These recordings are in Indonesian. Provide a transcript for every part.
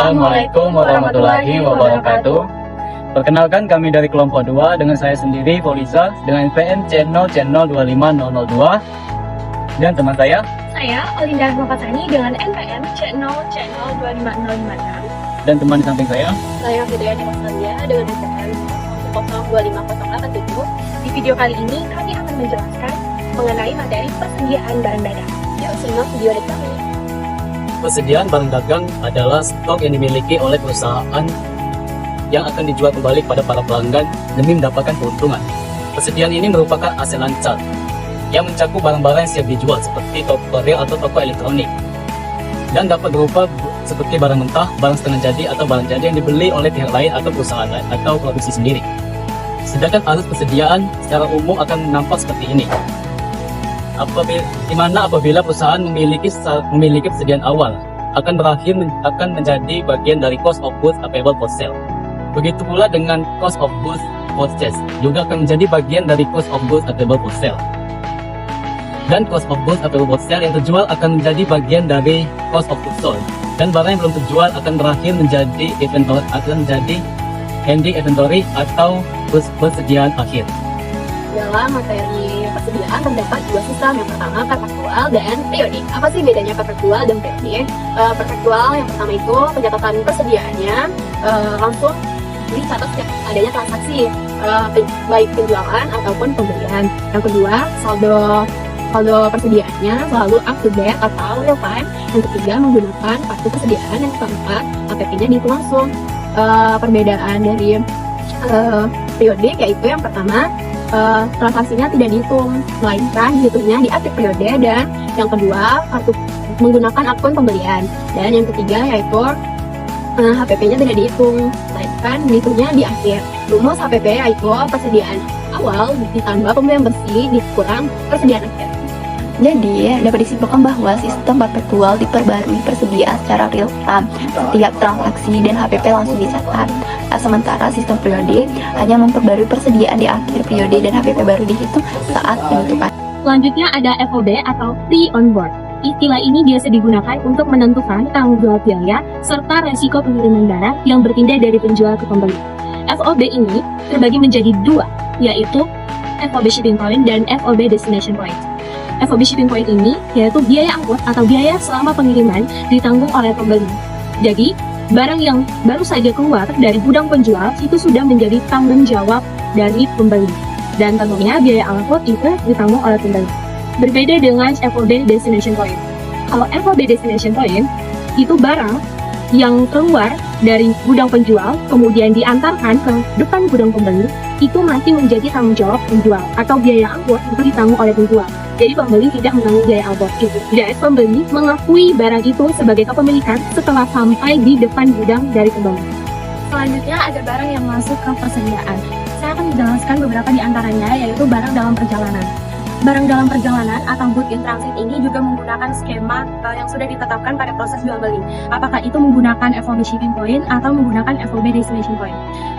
Assalamualaikum warahmatullahi wabarakatuh. Perkenalkan, kami dari kelompok 2 dengan saya sendiri Foliza dengan NPM C0C02502 dan teman saya Olinda Rahmapasani dengan NPM C0C02506 dan teman di samping saya. Saya Fitriani Masalia dengan NPM 0250877. Di video kali ini kami akan menjelaskan mengenai materi persediaan barang dagang. Yuk simak video dari kami. Persediaan barang dagang adalah stok yang dimiliki oleh perusahaan yang akan dijual kembali pada para pelanggan demi mendapatkan keuntungan. Persediaan ini merupakan aset lancar yang mencakup barang-barang yang siap dijual seperti toko retail atau toko elektronik, dan dapat berupa seperti barang mentah, barang setengah jadi, atau barang jadi yang dibeli oleh pihak lain atau perusahaan lain atau produksi sendiri. Sedangkan arus persediaan secara umum akan nampak seperti ini. Apabila perusahaan memiliki persediaan awal, akan menjadi bagian dari cost of goods available for sale. Begitu pula dengan cost of goods purchased, juga akan menjadi bagian dari cost of goods available for sale. Dan cost of goods available for sale yang terjual akan menjadi bagian dari cost of goods sold. Dan barang yang belum terjual akan berakhir menjadi ending inventory atau persediaan akhir. Dalam materi persediaan terdapat dua sistem. Yang pertama perpetual dan periodik. Apa sih bedanya perpetual dan periodik? Perpetual yang pertama itu pencatatan persediaannya langsung dicatat setiap adanya transaksi, baik penjualan ataupun pembelian. Yang kedua saldo persediaannya selalu up to date atau real time. Yang ketiga menggunakan kartu persediaan. Yang keempat APP-nya dihitung langsung. Perbedaan dari periodik yaitu yang pertama transaksinya tidak dihitung, melainkan dihitungnya di akhir periode, dan yang kedua menggunakan akun pembelian, dan yang ketiga yaitu HPP-nya tidak dihitung, melainkan dihitungnya di akhir. Rumus HPP yaitu persediaan awal ditambah pembelian bersih dikurang persediaan akhir. Jadi, dapat disimpulkan bahwa sistem perpetual diperbarui persediaan secara real time setiap transaksi dan HPP langsung dicatat. Sementara sistem periodik hanya memperbarui persediaan di akhir periode dan HPP baru dihitung saat penutupan. Selanjutnya ada FOB atau Free on Board. Istilah ini biasa digunakan untuk menentukan tanggung jawab biaya serta resiko pengiriman barang yang berpindah dari penjual ke pembeli. FOB ini terbagi menjadi dua, yaitu FOB Shipping Point dan FOB Destination Point. FOB Shipping Point ini yaitu biaya angkut atau biaya selama pengiriman ditanggung oleh pembeli. Jadi, barang yang baru saja keluar dari gudang penjual itu sudah menjadi tanggung jawab dari pembeli. Dan tentunya biaya angkut itu ditanggung oleh pembeli. Berbeda dengan FOB Destination Point. Kalau FOB Destination Point, itu barang yang keluar dari gudang penjual kemudian diantarkan ke depan gudang pembeli, itu masih menjadi tanggung jawab penjual atau biaya angkut itu ditanggung oleh penjual. Jadi pembeli tidak menanggung biaya angkut itu. Dan pembeli mengakui barang itu sebagai kepemilikan setelah sampai di depan gudang dari pembeli. Selanjutnya ada barang yang masuk ke persediaan. Saya akan menjelaskan beberapa di antaranya, yaitu barang dalam perjalanan. Barang dalam perjalanan atau good in transit ini juga menggunakan skema yang sudah ditetapkan pada proses jual beli. Apakah itu menggunakan FOB Shipping Point atau menggunakan FOB Destination Point?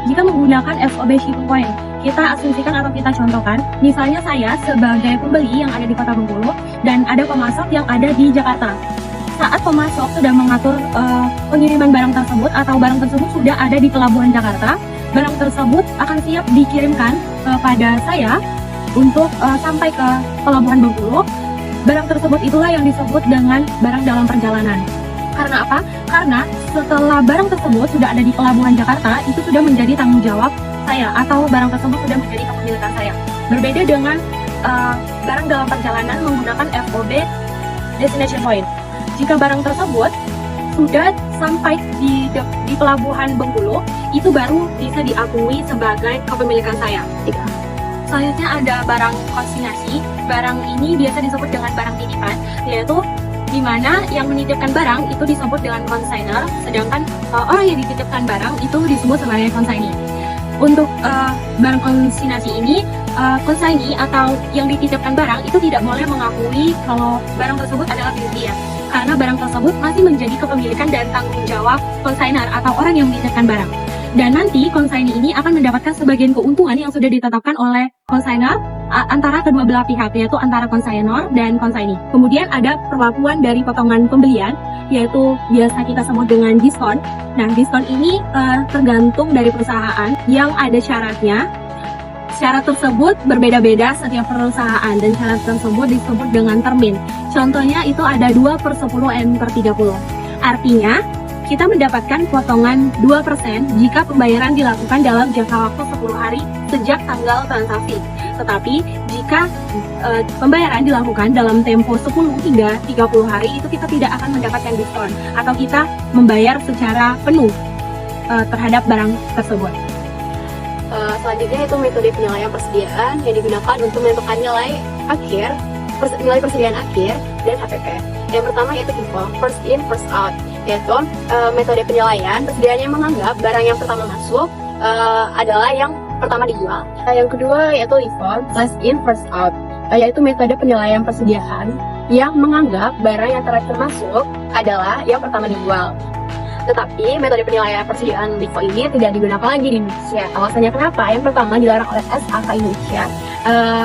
Jika menggunakan FOB Shipping Point, kita asumsikan atau kita contohkan, misalnya saya sebagai pembeli yang ada di Kota Bengkulu dan ada pemasok yang ada di Jakarta. Saat pemasok sudah mengatur pengiriman barang tersebut atau barang tersebut sudah ada di pelabuhan Jakarta, barang tersebut akan siap dikirimkan kepada saya untuk sampai ke pelabuhan Bengkulu. Barang tersebut itulah yang disebut dengan barang dalam perjalanan. Karena apa? Karena setelah barang tersebut sudah ada di pelabuhan Jakarta, itu sudah menjadi tanggung jawab saya atau barang tersebut sudah menjadi kepemilikan saya. Berbeda dengan barang dalam perjalanan menggunakan FOB Destination Point. Jika barang tersebut sudah sampai di pelabuhan Bengkulu, itu baru bisa diakui sebagai kepemilikan saya. Selanjutnya ada barang konsignasi. Barang ini biasa disebut dengan barang titipan, yaitu di mana yang menitipkan barang itu disebut dengan consignor, sedangkan orang yang dititipkan barang itu disebut sebagai consignee. Untuk barang konsignasi ini, consignee atau yang dititipkan barang itu tidak boleh mengakui kalau barang tersebut adalah milik dia, karena barang tersebut masih menjadi kepemilikan dan tanggung jawab consignor atau orang yang menitipkan barang. Dan nanti consignee ini akan mendapatkan sebagian keuntungan yang sudah ditetapkan oleh consignor antara kedua belah pihak, yaitu antara konsainor dan konsaini. Kemudian ada perlakuan dari potongan pembelian, yaitu biasa kita sebut dengan diskon. Nah, diskon ini tergantung dari perusahaan yang ada syaratnya. Syarat tersebut berbeda-beda setiap perusahaan dan syarat tersebut disebut dengan termin. Contohnya itu ada 2/10N/30. Artinya, kita mendapatkan potongan 2% jika pembayaran dilakukan dalam jangka waktu 10 hari sejak tanggal transaksi. Tetapi, jika pembayaran dilakukan dalam tempo 10 hingga 30 hari, itu kita tidak akan mendapatkan diskon atau kita membayar secara penuh terhadap barang tersebut. Selanjutnya itu metode penilaian persediaan yang digunakan untuk menentukan nilai akhir, nilai persediaan akhir dan HPP. Yang pertama yaitu FIFO, first in first out, yaitu metode penilaian persediaan yang menganggap barang yang pertama masuk adalah yang pertama dijual. Yang kedua yaitu LIFO, last in first out, yaitu metode penilaian persediaan yang menganggap barang yang terakhir masuk adalah yang pertama dijual. Tetapi metode penilaian persediaan LIFO ini tidak digunakan lagi di Indonesia. Alasannya kenapa? Yang pertama dilarang oleh SAK Indonesia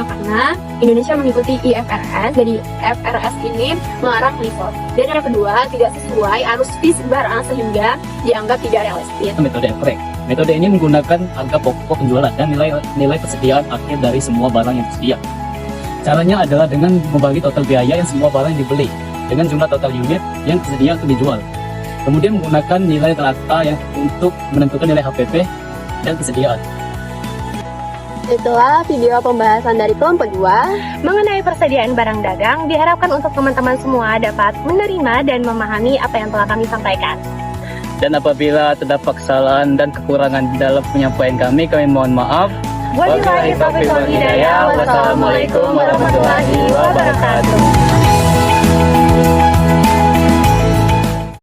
karena Indonesia mengikuti IFRS, jadi IFRS ini melarang LIFO. Dan yang kedua tidak sesuai arus fisik barang sehingga dianggap tidak realistis. Metode FREC. Metode ini menggunakan harga pokok penjualan dan nilai persediaan akhir dari semua barang yang tersedia. Caranya adalah dengan membagi total biaya yang semua barang yang dibeli dengan jumlah total unit yang tersedia untuk dijual. Kemudian menggunakan nilai rata yang untuk menentukan nilai HPP dan kesediaan. Itulah video pembahasan dari kelompok 2 mengenai persediaan barang dagang. Diharapkan untuk teman-teman semua dapat menerima dan memahami apa yang telah kami sampaikan. Dan apabila terdapat kesalahan dan kekurangan dalam penyampaian kami mohon maaf. Wabillahi taufiq wal hidayah. Wassalamualaikum warahmatullahi wabarakatuh.